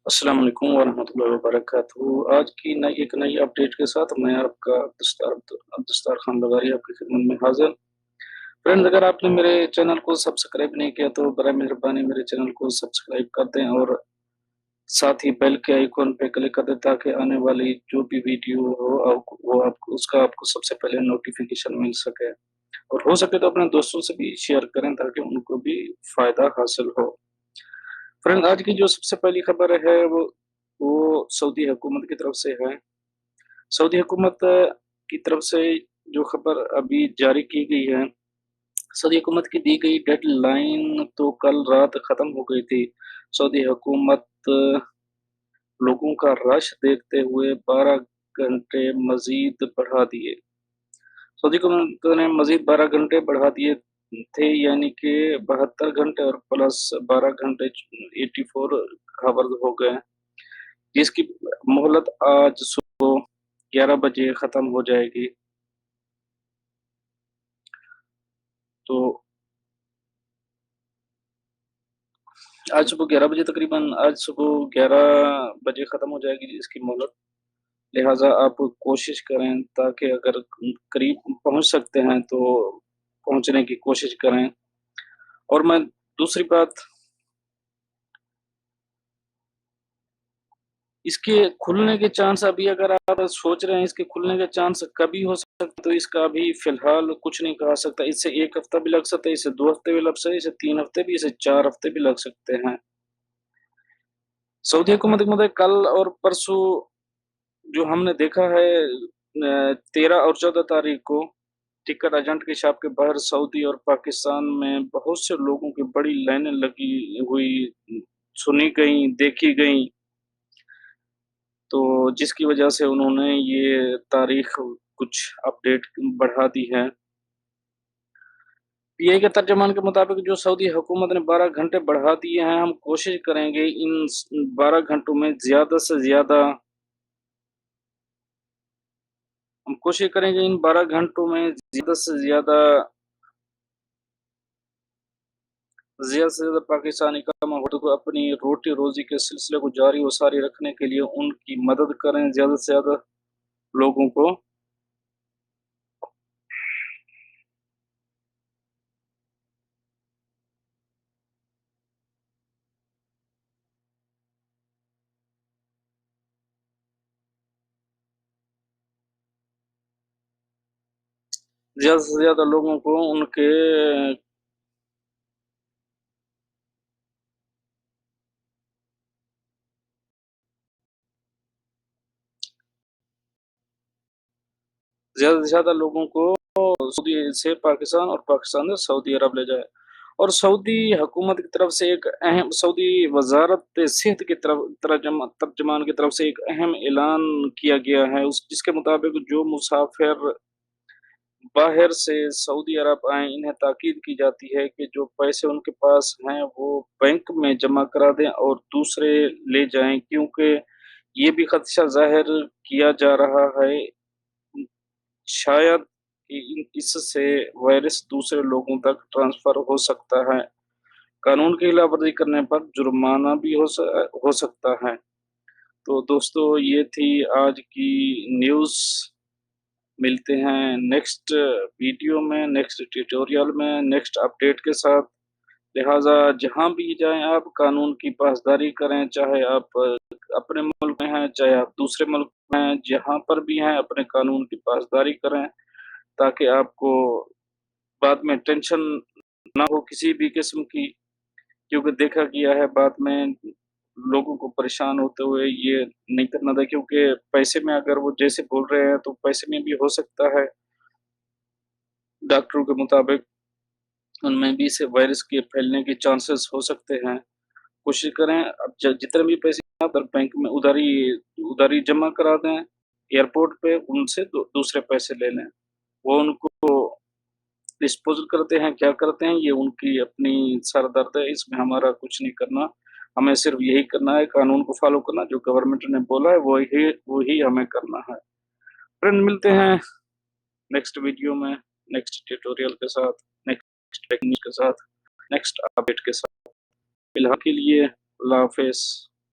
अस्सलाम वालेकुम वरहमतुल्लाहि वबरकातुहू। आज की एक नई अपडेट के साथ मैं आपका दस्तार खान लगारी आपकी खिदमत में हाज़िर। फ्रेंड्स, अगर आपने मेरे चैनल को सब्सक्राइब नहीं किया तो बराए मेहरबानी मेरे चैनल को सब्सक्राइब कर दें और साथ ही बेल के आइकॉन पे क्लिक कर दें ताकि आने वाली जो भी वीडियो हो वो आपको सबसे पहले नोटिफिकेशन मिल सके। और हो सके तो अपने दोस्तों से भी शेयर करें ताकि उनको भी फ़ायदा हासिल हो। फ्रेंड, आज की जो सबसे पहली खबर है वो सऊदी हुकूमत की तरफ से है। सऊदी हुकूमत की तरफ से जो खबर अभी जारी की गई है, सऊदी हुकूमत की दी गई डेडलाइन तो कल रात ख़त्म हो गई थी। सऊदी हुकूमत लोगों का रश देखते हुए 12 घंटे मज़ीद बढ़ा दिए। सऊदी हुकूमत ने मज़ीद 12 घंटे बढ़ा दिए थे, यानी कि 72 घंटे और प्लस 12 घंटे 84 हावर्स हो गए, जिसकी मोहलत आज सुबह 11 बजे ख़त्म हो जाएगी। तो आज सुबह 11 बजे ख़त्म हो जाएगी इसकी मोहलत। लिहाज़ा आप कोशिश करें ताकि अगर करीब पहुँच सकते हैं तो पहुँचने की कोशिश करें। और मैं दूसरी बात, इसके खुलने के चांस अभी अगर आप सोच रहे हैं इसके खुलने के चांस कभी हो सकते हैं, तो इसका अभी फ़िलहाल कुछ नहीं कहा सकता। इससे 1 हफ़्ता भी लग सकता है, इससे 2 हफ़्ते भी लग सकते हैं, इससे 3 हफ़्ते भी, इससे 4 हफ़्ते भी लग सकते हैं। सऊदी हुकूमत के मुताबिक कल और परसों जो हमने देखा है 13 और 14 तारीख को टिकट एजेंट के शॉप के बाहर सऊदी और पाकिस्तान में बहुत से लोगों की बड़ी लाइनें लगी हुई सुनी गईं, देखी गईं। तो जिसकी वजह से उन्होंने ये तारीख कुछ अपडेट बढ़ा दी है। पीआई के तर्जुमान के मुताबिक जो सऊदी हुकूमत ने 12 घंटे बढ़ा दिए हैं, हम कोशिश करेंगे इन 12 घंटों में ज़्यादा से ज़्यादा हम कोशिश करेंगे इन 12 घंटों में ज़्यादा से ज़्यादा पाकिस्तानी काम-वतन को अपनी रोटी-रोज़ी के सिलसिले को जारी और सारी रखने के लिए उनकी मदद करें, ज़्यादा से ज़्यादा लोगों को ज़्यादा से ज़्यादा लोगों को उनके ज़्यादा से ज़्यादा लोगों को सऊदी से पाकिस्तान और पाकिस्तान से सऊदी अरब ले जाए। और सऊदी हुकूमत की तरफ से एक अहम सऊदी वज़ारत सेहत की तरफ तर्जमान की तरफ से एक अहम ऐलान किया गया है, उस जिसके मुताबिक जो मुसाफ़िर बाहर से सऊदी अरब आएँ, इन्हें ताकीद की जाती है कि जो पैसे उनके पास हैं, वो बैंक में जमा करा दें और दूसरे ले जाएँ, क्योंकि ये भी ख़दशा ज़ाहिर किया जा रहा है शायद कि इन इससे वायरस दूसरे लोगों तक ट्रांसफ़र हो सकता है। कानून की खिलाफ़वर्ज़ी करने पर जुर्माना भी हो सकता है। तो दोस्तों, ये थी आज की न्यूज़। मिलते हैं नेक्स्ट वीडियो में, नेक्स्ट ट्यूटोरियल में, नेक्स्ट अपडेट के साथ। लिहाज़ा जहाँ भी जाएँ आप कानून की पासदारी करें, चाहे आप अपने मुल्क में हैं, चाहे आप दूसरे मुल्क में हैं, जहाँ पर भी हैं अपने कानून की पासदारी करें, ताकि आपको बाद में टेंशन ना हो किसी भी किस्म की। क्योंकि देखा गया है बाद में लोगों को परेशान होते हुए ये नहीं करना था, क्योंकि पैसे में अगर वो जैसे बोल रहे हैं तो पैसे में भी हो सकता है डॉक्टरों के मुताबिक उनमें भी से वायरस के फैलने के चांसेस हो सकते हैं। कोशिश करें अब जितने भी पैसे आप बैंक में उधारी उधारी जमा करा दें, एयरपोर्ट पे उनसे दूसरे पैसे ले लें। वो उनको डिस्पोज़ल करते हैं, क्या करते हैं ये उनकी अपनी सर दर्द है, इसमें हमारा कुछ नहीं करना। हमें सिर्फ़ यही करना है, कानून को फ़ॉलो करना, जो गवर्नमेंट ने बोला है वही हमें करना है। फ्रेंड, मिलते हैं नेक्स्ट वीडियो में, नेक्स्ट ट्यूटोरियल के साथ, नेक्स्ट टेक्निक के साथ, नेक्स्ट अपडेट के साथ। फिलहाल के लिए अल्लाह हाफ़िज़।